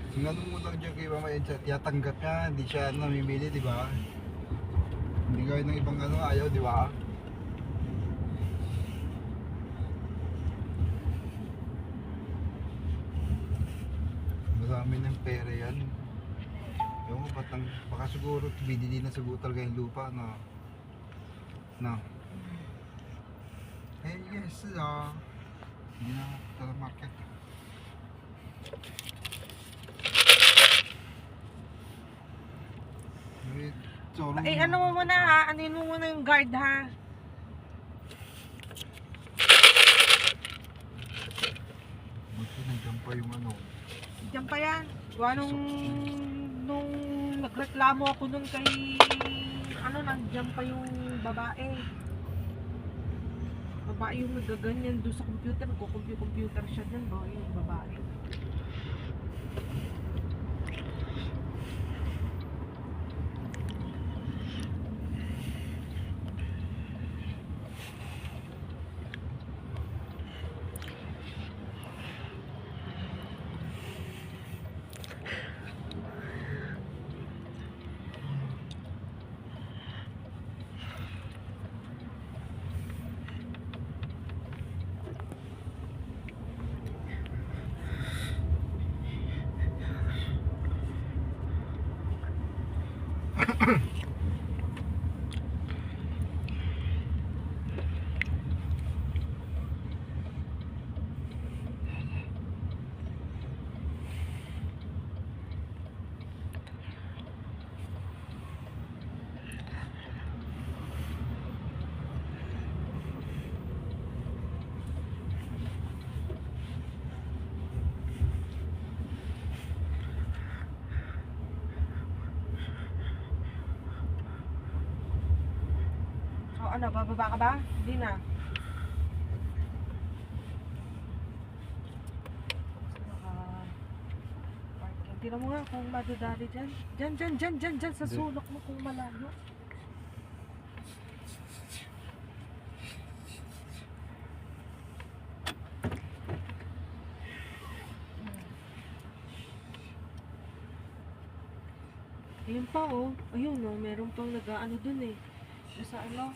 Sinanong mo lang dyan kay Mama Edsa, tiyatanggap niya, hindi siya namimili, di ba? Hindi gaya ng ibang ano, ayaw, di ba? Marami ng pera yan. Ewan ko, baka siguro binili na siguro talaga yung lupa, no? No? Eh, yes, hindi na talaga market. Eh, sorry. Eh, ano mo muna ha? Anin mo muna yung guard ha? Buti nandiyan pa yung ano. Diyan pa yan. Gawa nung nagreklamo ako nun kay, ano, nandiyan pa yung babae. Babae yung nagaganyan doon sa computer. Nagko-computer siya dyan, ba? Yung babae. O ano, bababa ka ba? Hindi na. Tira mo nga kung madadali dyan. Dyan, sa sulok mo kung malayo. Ayun pa oh. Ayun oh, meron pang nag-ano dun eh. Sa ano?